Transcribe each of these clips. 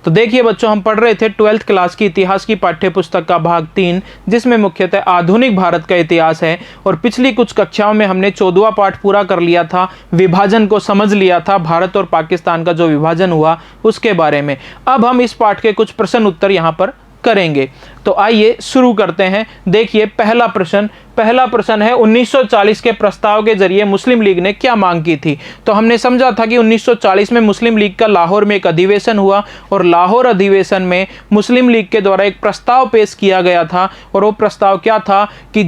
तो देखिए बच्चों, हम पढ़ रहे थे 12th क्लास की इतिहास की पाठ्य पुस्तक का भाग 3, जिसमें मुख्यतः आधुनिक भारत का इतिहास है। और पिछली कुछ कक्षाओं में हमने 14वां पाठ पूरा कर लिया था, विभाजन को समझ लिया था, भारत और पाकिस्तान का जो विभाजन हुआ उसके बारे में। अब हम इस पाठ के कुछ प्रश्न उत्तर यहां पर करेंगे। तो आइए शुरू करते हैं। देखिए पहला प्रश्न है 1940 के प्रस्ताव के जरिए मुस्लिम लीग ने क्या मांग की थी। तो हमने समझा था कि 1940 में मुस्लिम लीग का लाहौर में एक अधिवेशन हुआ और लाहौर अधिवेशन में मुस्लिम लीग के द्वारा एक प्रस्ताव पेश किया गया था। और वो प्रस्ताव क्या था कि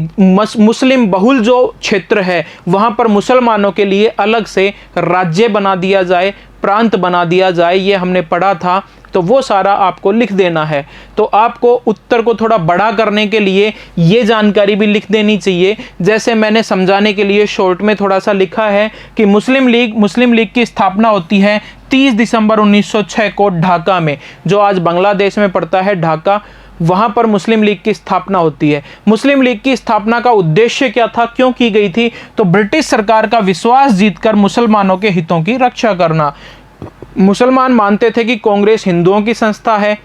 मुस्लिम बहुल जो क्षेत्र है वहां पर मुसलमानों के लिए अलग से राज्य बना दिया जाए, प्रांत बना दिया जाए। ये हमने पढ़ा था, तो वो सारा आपको लिख देना है। तो आपको उत्तर को थोड़ा बड़ा करने के लिए ये जानकारी भी लिख देनी चाहिए। जैसे मैंने समझाने के लिए शॉर्ट में थोड़ा सा लिखा है कि मुस्लिम लीग की स्थापना होती है 30 दिसंबर 1906 को ढाका में, जो आज बांग्लादेश में पड़ता है ढाका, वहां पर मुस्लिम लीग की स्थापना होती है। मुस्लिम लीग की स्थापना का उद्देश्य क्या था, क्यों की गई थी? तो ब्रिटिश सरकार का विश्वास जीतकर मुसलमानों के हितों की रक्षा करना। मुसलमान मानते थे कि कांग्रेस हिंदुओं की संस्था है,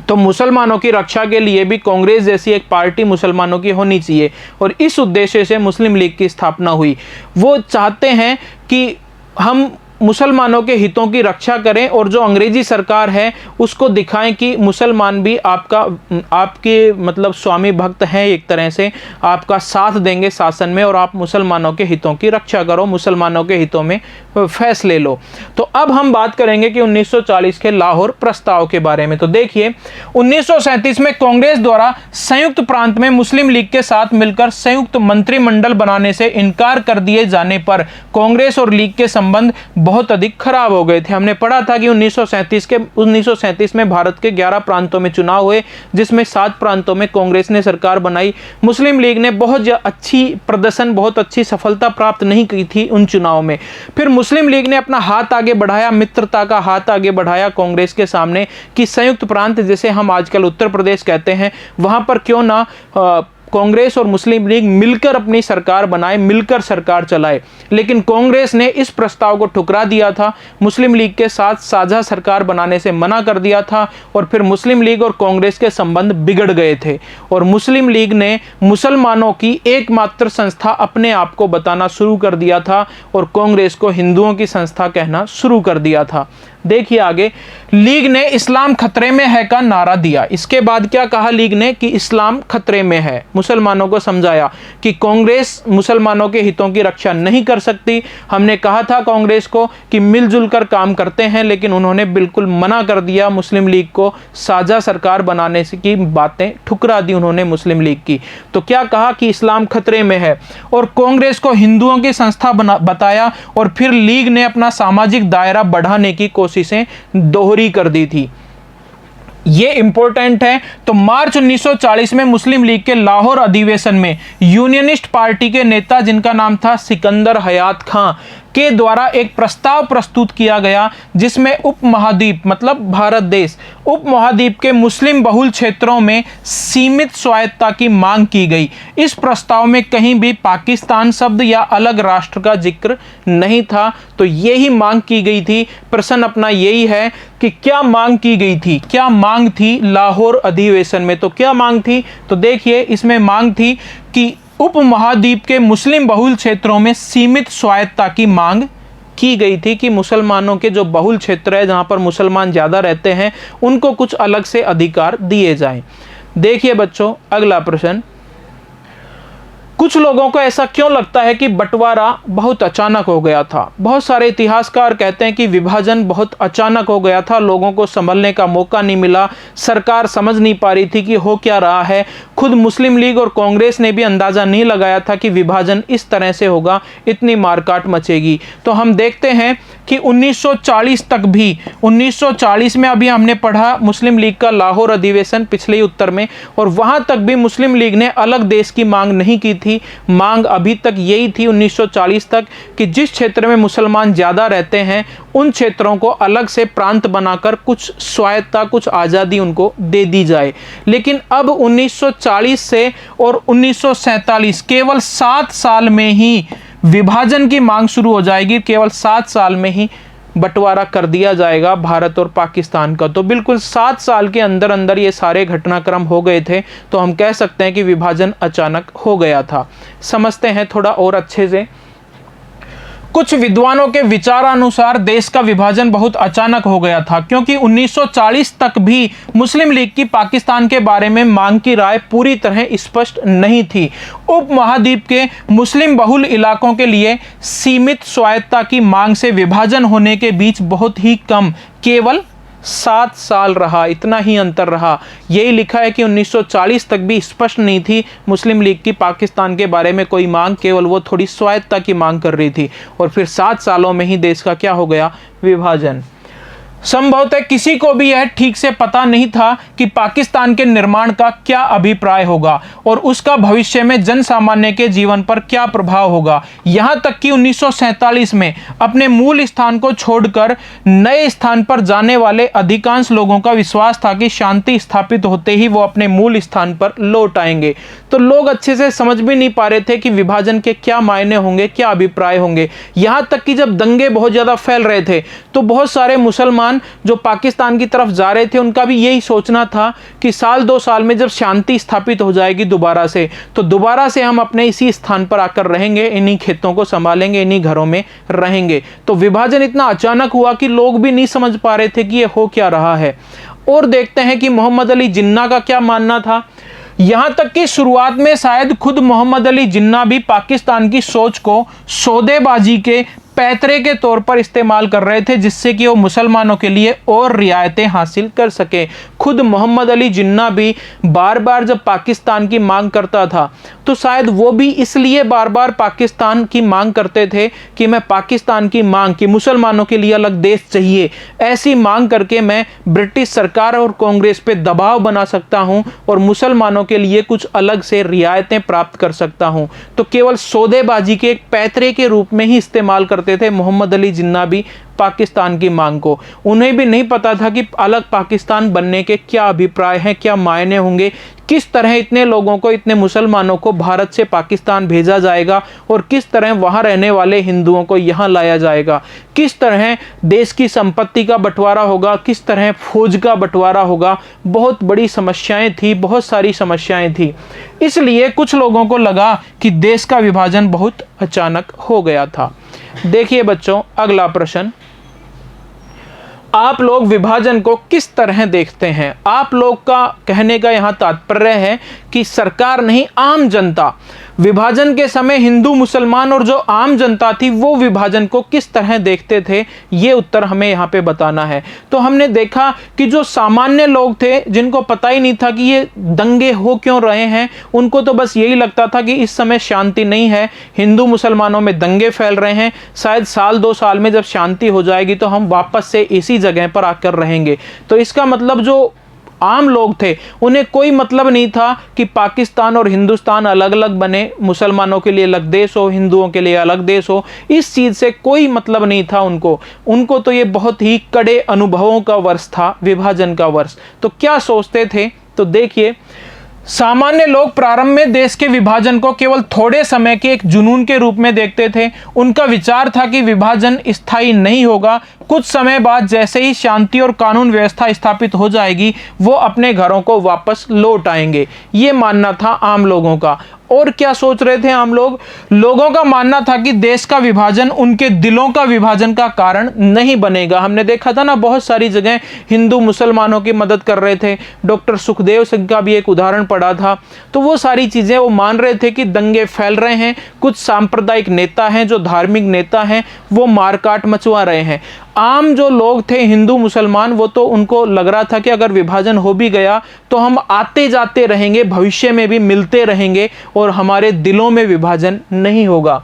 तो मुसलमानों की रक्षा के लिए भी कांग्रेस जैसी एक पार्टी मुसलमानों की होनी चाहिए। और इस उद्देश्य से मुस्लिम लीग की स्थापना हुई। वो चाहते हैं कि हम मुसलमानों के हितों की रक्षा करें और जो अंग्रेजी सरकार है उसको दिखाएं कि मुसलमान भी आपके मतलब स्वामी भक्त हैं, एक तरह से आपका साथ देंगे शासन में, और आप मुसलमानों के हितों की रक्षा करो, मुसलमानों के हितों में फैसले लो। तो अब हम बात करेंगे कि 1940 के लाहौर प्रस्ताव के बारे में। तो देखिए 1937 में कांग्रेस द्वारा संयुक्त प्रांत में मुस्लिम लीग के साथ मिलकर संयुक्त मंत्रिमंडल बनाने से इनकार कर दिए जाने पर कांग्रेस और लीग के संबंध बहुत अधिक खराब हो गए थे। हमने पढ़ा था कि 1937 में भारत के 11 प्रांतों में चुनाव हुए, जिसमें 7 प्रांतों में कांग्रेस ने सरकार बनाई। मुस्लिम लीग ने बहुत अच्छी सफलता प्राप्त नहीं की थी उन चुनाव में। फिर मुस्लिम लीग ने अपना हाथ आगे बढ़ाया, मित्रता का हाथ आगे बढ़ाया कांग्रेस के सामने कि संयुक्त प्रांत, जैसे हम आजकल उत्तर प्रदेश कहते हैं, वहां पर क्यों ना कांग्रेस और मुस्लिम लीग मिलकर अपनी सरकार बनाए, मिलकर सरकार चलाए। लेकिन कांग्रेस ने इस प्रस्ताव को ठुकरा दिया था, मुस्लिम लीग के साथ साझा सरकार बनाने से मना कर दिया था। और फिर मुस्लिम लीग और कांग्रेस के संबंध बिगड़ गए थे और मुस्लिम लीग ने मुसलमानों की एकमात्र संस्था अपने आप को बताना शुरू कर दिया था और कांग्रेस को हिंदुओं की संस्था कहना शुरू कर दिया था। देखिए आगे, लीग ने इस्लाम खतरे में है का नारा दिया। इसके बाद क्या कहा लीग ने कि इस्लाम खतरे में है। मुसलमानों को समझाया कि कांग्रेस मुसलमानों के हितों की रक्षा नहीं कर सकती। हमने कहा था कांग्रेस को कि मिलजुल कर काम करते हैं, लेकिन उन्होंने बिल्कुल मना कर दिया। मुस्लिम लीग को साझा सरकार बनाने से की बातें ठुकरा दी उन्होंने मुस्लिम लीग की। तो क्या कहा कि इस्लाम खतरे में है और कांग्रेस को हिंदुओं की संस्था बताया। और फिर लीग ने अपना सामाजिक दायरा बढ़ाने की कोशिशें दोहरी कर दी थी। ये इंपॉर्टेंट है। तो मार्च 1940 में मुस्लिम लीग के लाहौर अधिवेशन में यूनियनिस्ट पार्टी के नेता, जिनका नाम था सिकंदर हयात खां, के द्वारा एक प्रस्ताव प्रस्तुत किया गया, जिसमें उपमहाद्वीप मतलब भारत देश, उपमहाद्वीप के मुस्लिम बहुल क्षेत्रों में सीमित स्वायत्तता की मांग की गई। इस प्रस्ताव में कहीं भी पाकिस्तान शब्द या अलग राष्ट्र का जिक्र नहीं था। तो यही मांग की गई थी। प्रश्न अपना यही है कि क्या मांग की गई थी, क्या मांग थी लाहौर अधिवेशन में। तो क्या मांग थी? तो देखिए इसमें मांग थी कि उपमहाद्वीप के मुस्लिम बहुल क्षेत्रों में सीमित स्वायत्तता की मांग की गई थी कि मुसलमानों के जो बहुल क्षेत्र है, जहां पर मुसलमान ज्यादा रहते हैं, उनको कुछ अलग से अधिकार दिए जाएं। देखिए बच्चों अगला प्रश्न, कुछ लोगों को ऐसा क्यों लगता है कि बंटवारा बहुत अचानक हो गया था? बहुत सारे इतिहासकार कहते हैं कि विभाजन बहुत अचानक हो गया था, लोगों को संभलने का मौका नहीं मिला, सरकार समझ नहीं पा रही थी कि हो क्या रहा है। खुद मुस्लिम लीग और कांग्रेस ने भी अंदाजा नहीं लगाया था कि विभाजन इस तरह से होगा, इतनी मारकाट मचेगी। तो हम देखते हैं कि 1940 तक भी, 1940 में अभी हमने पढ़ा मुस्लिम लीग का लाहौर अधिवेशन पिछले उत्तर में, और वहां तक भी मुस्लिम लीग ने अलग देश की मांग नहीं की थी। मांग अभी तक यही थी 1940 तक कि जिस क्षेत्र में मुसलमान ज्यादा रहते हैं उन क्षेत्रों को अलग से प्रांत बनाकर कुछ स्वायत्तता, कुछ आजादी उनको दे दी जाए। लेकिन अब 1940 से और 1947 केवल 7 साल में ही विभाजन की मांग शुरू हो जाएगी। केवल 7 साल में ही बंटवारा कर दिया जाएगा भारत और पाकिस्तान का। तो बिल्कुल 7 साल के अंदर अंदर ये सारे घटनाक्रम हो गए थे, तो हम कह सकते हैं कि विभाजन अचानक हो गया था। समझते हैं थोड़ा और अच्छे से। कुछ विद्वानों के विचारानुसार देश का विभाजन बहुत अचानक हो गया था, क्योंकि 1940 तक भी मुस्लिम लीग की पाकिस्तान के बारे में मांग की राय पूरी तरह स्पष्ट नहीं थी। उपमहाद्वीप के मुस्लिम बहुल इलाकों के लिए सीमित स्वायत्तता की मांग से विभाजन होने के बीच बहुत ही कम, केवल 7 साल रहा, इतना ही अंतर रहा। यही लिखा है कि 1940 तक भी स्पष्ट नहीं थी मुस्लिम लीग की पाकिस्तान के बारे में कोई मांग, केवल वो थोड़ी स्वायत्तता की मांग कर रही थी। और फिर 7 सालों में ही देश का क्या हो गया, विभाजन। संभवतः किसी को भी यह ठीक से पता नहीं था कि पाकिस्तान के निर्माण का क्या अभिप्राय होगा और उसका भविष्य में जन सामान्य के जीवन पर क्या प्रभाव होगा। यहां तक कि 1947 में अपने मूल स्थान को छोड़कर नए स्थान पर जाने वाले अधिकांश लोगों का विश्वास था कि शांति स्थापित होते ही वो अपने मूल स्थान पर लौट आएंगे। तो लोग अच्छे से समझ भी नहीं पा रहे थे कि विभाजन के क्या मायने होंगे, क्या अभिप्राय होंगे। यहां तक कि जब दंगे बहुत ज्यादा फैल रहे थे तो बहुत सारे मुसलमान जो पाकिस्तान की तरफ जा रहे थे, उनका भी यही सोचना था कि साल 2 साल में जब शांति स्थापित हो जाएगी दोबारा से, तो दोबारा से हम अपने इसी स्थान पर आकर रहेंगे, इन्हीं खेतों को संभालेंगे, इन्हीं घरों में रहेंगे। तो विभाजन इतना अचानक हुआ कि लोग भी नहीं समझ पा रहे थे कि ये हो क्या रहा है। और देखते हैं कि मोहम्मद अली जिन्ना का क्या मानना था। यहां तक कि शुरुआत में शायद खुद मोहम्मद अली जिन्ना भी पाकिस्तान की सोच को सौदेबाजी के पैतरे के तौर पर इस्तेमाल कर रहे थे, जिससे कि वो मुसलमानों के लिए और रियायतें हासिल कर सके। खुद मोहम्मद अली जिन्ना भी बार बार जब पाकिस्तान की मांग करता था तो शायद वो भी इसलिए बार बार पाकिस्तान की मांग करते थे कि मैं पाकिस्तान की मांग कि मुसलमानों के लिए अलग देश चाहिए, ऐसी मांग करके मैं ब्रिटिश सरकार और कांग्रेस पे दबाव बना सकता हूं और मुसलमानों के लिए कुछ अलग से रियायतें प्राप्त कर सकता हूं। तो केवल सौदेबाजी के एक पैतरे के रूप में ही इस्तेमाल करते थे मोहम्मद अली जिन्ना भी पाकिस्तान की मांग को। उन्हें भी नहीं पता था कि अलग पाकिस्तान बनने के क्या अभिप्राय हैं, क्या मायने होंगे, किस तरह इतने लोगों को, इतने मुसलमानों को भारत से पाकिस्तान भेजा जाएगा और किस तरह वहां रहने वाले हिंदुओं को यहां लाया जाएगा, किस तरह देश की संपत्ति का बंटवारा होगा, किस तरह फौज का बंटवारा होगा। बहुत बड़ी समस्याएं थी, बहुत सारी समस्याएं थी। इसलिए कुछ लोगों को लगा कि देश का विभाजन बहुत अचानक हो गया था। देखिए बच्चों, अगला प्रश्न, आप लोग विभाजन को किस तरह देखते हैं? आप लोग का कहने का यहां तात्पर्य है कि सरकार नहीं, आम जनता विभाजन के समय हिंदू मुसलमान और जो आम जनता थी वो विभाजन को किस तरह देखते थे, ये उत्तर हमें यहाँ पे बताना है। तो हमने देखा कि जो सामान्य लोग थे, जिनको पता ही नहीं था कि ये दंगे हो क्यों रहे हैं, उनको तो बस यही लगता था कि इस समय शांति नहीं है, हिंदू मुसलमानों में दंगे फैल रहे हैं, शायद साल 2 साल में जब शांति हो जाएगी तो हम वापस से इसी जगह पर आकर रहेंगे। तो इसका मतलब जो आम लोग थे उन्हें कोई मतलब नहीं था कि पाकिस्तान और हिंदुस्तान अलग अलग बने, मुसलमानों के लिए अलग देश हो, हिंदुओं के लिए अलग देश हो, इस चीज से कोई मतलब नहीं था उनको तो ये बहुत ही कड़े अनुभवों का वर्ष था, विभाजन का वर्ष। तो क्या सोचते थे? तो देखिए, सामान्य लोग प्रारंभ में देश के विभाजन को केवल थोड़े समय के एक जुनून के रूप में देखते थे। उनका विचार था कि विभाजन स्थायी नहीं होगा, कुछ समय बाद जैसे ही शांति और कानून व्यवस्था स्थापित हो जाएगी वो अपने घरों को वापस लौट आएंगे। ये मानना था आम लोगों का। और क्या सोच रहे थे आम लोग? लोगों का मानना था कि देश का विभाजन उनके दिलों का विभाजन का कारण नहीं बनेगा। हमने देखा था ना, बहुत सारी जगह हिंदू मुसलमानों की मदद कर रहे थे। डॉक्टर सुखदेव सिंह का भी एक उदाहरण पड़ा था। तो वो सारी चीजें वो मान रहे थे कि दंगे फैल रहे हैं, कुछ सांप्रदायिक नेता हैं, जो धार्मिक नेता हैं, वो मारकाट मचवा रहे हैं। आम जो लोग थे हिंदू मुसलमान, वो तो उनको लग रहा था कि अगर विभाजन हो भी गया तो हम आते जाते रहेंगे, भविष्य में भी मिलते रहेंगे और हमारे दिलों में विभाजन नहीं होगा।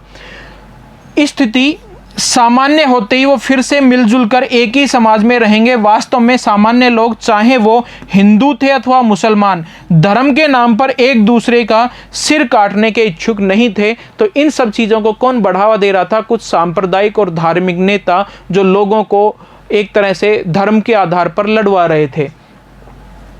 स्थिति सामान्य होते ही वो फिर से मिलजुल कर एक ही समाज में रहेंगे। वास्तव में सामान्य लोग, चाहे वो हिंदू थे अथवा मुसलमान, धर्म के नाम पर एक दूसरे का सिर काटने के इच्छुक नहीं थे। तो इन सब चीज़ों को कौन बढ़ावा दे रहा था? कुछ सांप्रदायिक और धार्मिक नेता, जो लोगों को एक तरह से धर्म के आधार पर लड़वा रहे थे।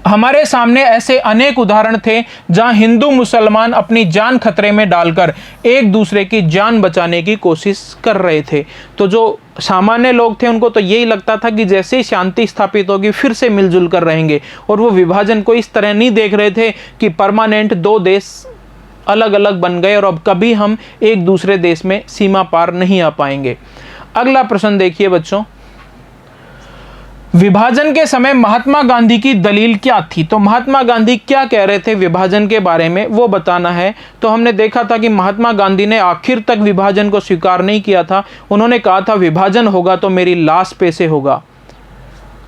हमारे सामने ऐसे अनेक उदाहरण थे जहां हिंदू मुसलमान अपनी जान खतरे में डालकर एक दूसरे की जान बचाने की कोशिश कर रहे थे। तो जो सामान्य लोग थे उनको तो यही लगता था कि जैसे ही शांति स्थापित होगी फिर से मिलजुल कर रहेंगे, और वो विभाजन को इस तरह नहीं देख रहे थे कि परमानेंट दो देश अलग अलग बन गए और अब कभी हम एक दूसरे देश में सीमा पार नहीं आ पाएंगे। अगला प्रश्न देखिए बच्चों, विभाजन के समय महात्मा गांधी की दलील क्या थी? तो महात्मा गांधी क्या कह रहे थे विभाजन के बारे में वो बताना है। तो हमने देखा था कि महात्मा गांधी ने आखिर तक विभाजन को स्वीकार नहीं किया था। उन्होंने कहा था विभाजन होगा तो मेरी लाश पे से होगा,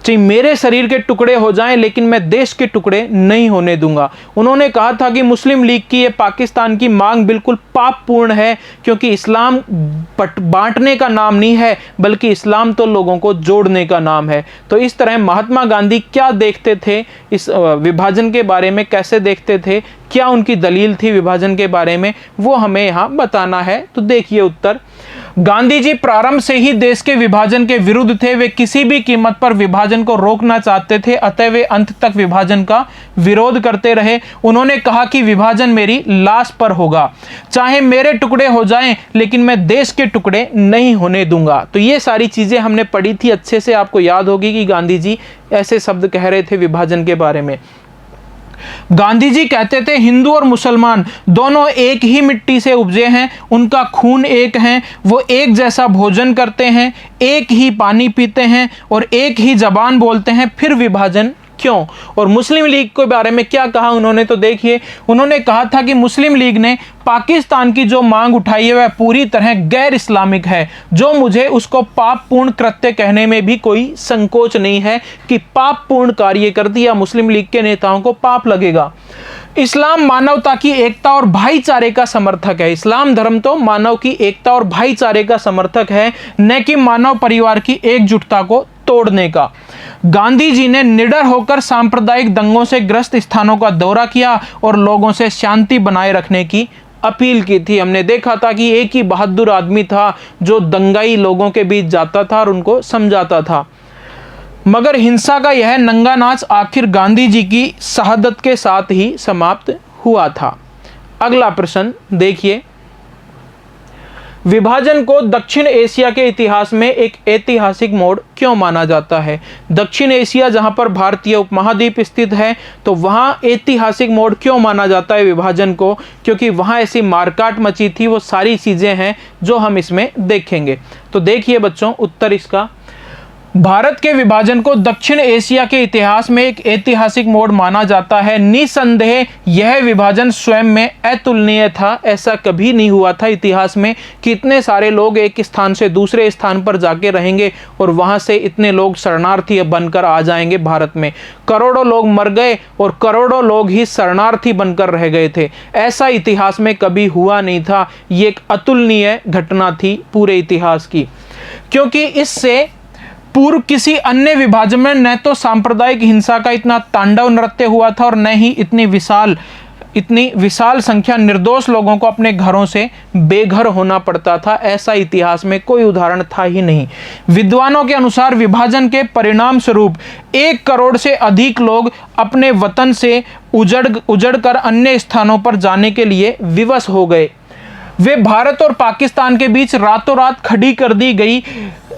चाहे मेरे शरीर के टुकड़े हो जाएं लेकिन मैं देश के टुकड़े नहीं होने दूंगा। उन्होंने कहा था कि मुस्लिम लीग की ये पाकिस्तान की मांग बिल्कुल पापपूर्ण है, क्योंकि इस्लाम बांटने का नाम नहीं है बल्कि इस्लाम तो लोगों को जोड़ने का नाम है। तो इस तरह महात्मा गांधी क्या देखते थे इस विभाजन के बारे में, कैसे देखते थे, क्या उनकी दलील थी विभाजन के बारे में, वो हमें यहाँ बताना है। तो देखिए उत्तर, गांधी जी प्रारंभ से ही देश के विभाजन के विरुद्ध थे। वे किसी भी कीमत पर विभाजन को रोकना चाहते थे, अतः वे अंत तक विभाजन का विरोध करते रहे। उन्होंने कहा कि विभाजन मेरी लाश पर होगा, चाहे मेरे टुकड़े हो जाएं लेकिन मैं देश के टुकड़े नहीं होने दूंगा। तो ये सारी चीजें हमने पढ़ी थी, अच्छे से आपको याद होगी कि गांधी जी ऐसे शब्द कह रहे थे विभाजन के बारे में। गांधी जी कहते थे हिंदू और मुसलमान दोनों एक ही मिट्टी से उपजे हैं, उनका खून एक है, वो एक जैसा भोजन करते हैं, एक ही पानी पीते हैं और एक ही जबान बोलते हैं, फिर विभाजन क्यों? और मुस्लिम लीग के बारे में क्या कहा उन्होंने? तो देखिए, उन्होंने कहा था कि मुस्लिम लीग ने पाकिस्तान की जो मांग उठाई है वह पूरी तरह गैर इस्लामिक है, जो मुझे उसको पापपूर्ण कृत्य कहने में भी कोई संकोच नहीं है कि पापपूर्ण कार्य कर दिया मुस्लिम लीग के नेताओं को पाप लगेगा। इस्लाम मानवता की एकता और भाईचारे का समर्थक है। इस्लाम धर्म तो मानव की एकता और भाईचारे का समर्थक है, न कि मानव परिवार की एकजुटता को तोड़ने का। गांधी जी ने निडर होकर सांप्रदायिक दंगों से ग्रस्त स्थानों का दौरा किया और लोगों से शांति बनाए रखने की अपील की थी। हमने देखा था कि एक ही बहादुर आदमी था जो दंगाई लोगों के बीच जाता था और उनको समझाता था। मगर हिंसा का यह नंगा नाच आखिर गांधी जी की शहादत के साथ ही समाप्त हुआ था। अगला प्रश्न देखिए, विभाजन को दक्षिण एशिया के इतिहास में एक ऐतिहासिक मोड़ क्यों माना जाता है? दक्षिण एशिया जहां पर भारतीय उपमहाद्वीप स्थित है, तो वहां ऐतिहासिक मोड़ क्यों माना जाता है विभाजन को? क्योंकि वहां ऐसी मारकाट मची थी, वो सारी चीजें हैं जो हम इसमें देखेंगे। तो देखिए बच्चों, उत्तर इसका, भारत के विभाजन को दक्षिण एशिया के इतिहास में एक ऐतिहासिक मोड़ माना जाता है। निसंदेह यह विभाजन स्वयं में अतुलनीय था। ऐसा कभी नहीं हुआ था इतिहास में कि इतने सारे लोग एक स्थान से दूसरे स्थान पर जाके रहेंगे और वहां से इतने लोग शरणार्थी बनकर आ जाएंगे भारत में। करोड़ों लोग मर गए और करोड़ों लोग ही शरणार्थी बनकर रह गए थे। ऐसा इतिहास में कभी हुआ नहीं था। ये एक अतुलनीय घटना थी पूरे इतिहास की, क्योंकि इससे पूर्व किसी अन्य विभाजन में न तो सांप्रदायिक हिंसा का इतना तांडव नृत्य हुआ था और न ही इतनी विशाल संख्या निर्दोष लोगों को अपने घरों से बेघर होना पड़ता था। ऐसा इतिहास में कोई उदाहरण था ही नहीं। विद्वानों के अनुसार विभाजन के परिणाम स्वरूप 1 करोड़ से अधिक लोग अपने वतन से उजड़कर अन्य स्थानों पर जाने के लिए विवश हो गए। वे भारत और पाकिस्तान के बीच रातों रात खड़ी कर दी गई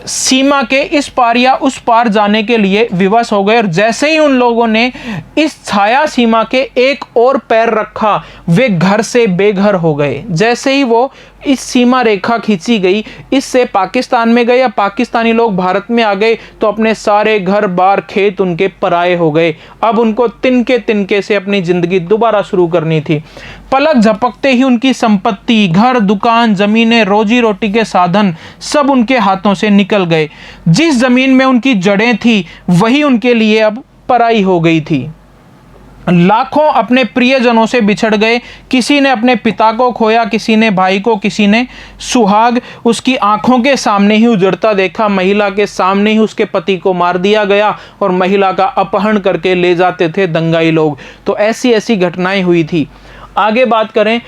सीमा के इस पार या उस पार जाने के लिए विवश हो गए, और जैसे ही उन लोगों ने इस छाया सीमा के एक और पैर रखा, वे घर से बेघर हो गए। जैसे ही वो इस सीमा रेखा खींची गई, इससे पाकिस्तान में गए या पाकिस्तानी लोग भारत में आ गए, तो अपने सारे घर बार खेत उनके पराये हो गए। अब उनको तिनके तिनके से अपनी जिंदगी दोबारा शुरू करनी थी। पलक झपकते ही उनकी संपत्ति, घर, दुकान, जमीनें, रोजी रोटी के साधन सब उनके हाथों से निकल गए। जिस जमीन में उनकी जड़ें थी वही उनके लिए अब पराई हो गई थी। लाखों अपने प्रियजनों से बिछड़ गए। किसी ने अपने पिता को खोया, किसी ने भाई को, किसी ने सुहाग उसकी आंखों के सामने ही उजड़ता देखा। महिला के सामने ही उसके पति को मार दिया गया और महिला का अपहरण करके ले जाते थे दंगाई लोग। तो ऐसी ऐसी घटनाएं हुई थी। आगे बात करें,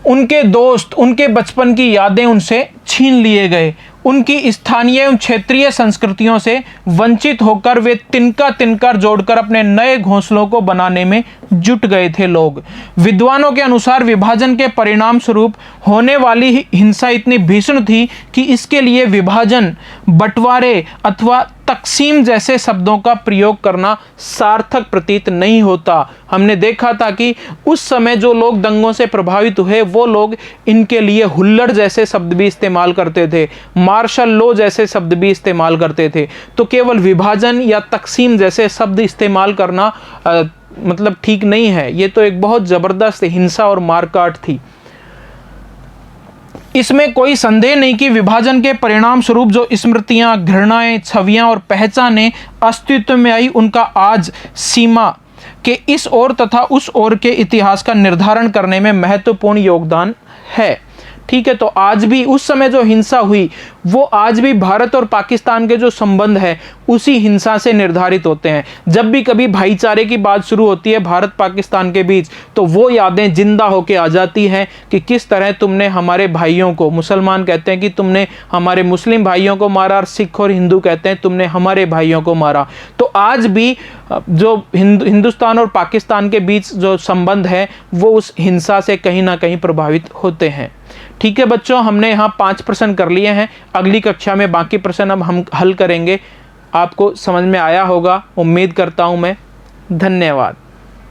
उनके दोस्त, उनके बचपन की यादें उनसे छीन लिए गए। उनकी स्थानीय एवं क्षेत्रीय संस्कृतियों से वंचित होकर वे तिनका तिनकर जोड़कर अपने नए घोंसलों को बनाने में जुट गए थे लोग। विद्वानों के अनुसार विभाजन के परिणाम स्वरूप होने वाली हिंसा इतनी भीषण थी कि इसके लिए विभाजन, बंटवारे अथवा तकसीम जैसे शब्दों का प्रयोग करना सार्थक प्रतीत नहीं होता। हमने देखा था कि उस समय जो लोग दंगों से प्रभावित हुए वो लोग इनके लिए हुल्लड़ जैसे शब्द भी इस्तेमाल करते थे, मार्शल लॉ जैसे शब्द भी इस्तेमाल करते थे। तो केवल विभाजन या तकसीम जैसे शब्द इस्तेमाल करना मतलब ठीक नहीं है। ये तो एक बहुत जबरदस्त हिंसा और मारकाट थी। इसमें कोई संदेह नहीं कि विभाजन के परिणाम स्वरूप जो स्मृतियां, घृणाएं, छवियां और पहचानें अस्तित्व में आई, उनका आज सीमा के इस ओर तथा उस ओर के इतिहास का निर्धारण करने में महत्वपूर्ण योगदान है। ठीक है, तो आज भी उस समय जो हिंसा हुई वो आज भी भारत और पाकिस्तान के जो संबंध है उसी हिंसा से निर्धारित होते हैं। जब भी कभी भाईचारे की बात शुरू होती है भारत पाकिस्तान के बीच, तो वो यादें जिंदा होके आ जाती हैं कि किस तरह तुमने हमारे भाइयों को, मुसलमान कहते हैं कि तुमने हमारे मुस्लिम भाइयों को मारा, और सिख और हिंदू कहते हैं तुमने हमारे भाइयों को मारा। तो आज भी जो हिंदुस्तान और पाकिस्तान के बीच जो संबंध है वो उस हिंसा से कहीं ना कहीं प्रभावित होते हैं। ठीक है बच्चों, हमने यहाँ 5 प्रश्न कर लिए हैं। अगली कक्षा में बाकी प्रश्न अब हम हल करेंगे। आपको समझ में आया होगा, उम्मीद करता हूँ मैं। धन्यवाद।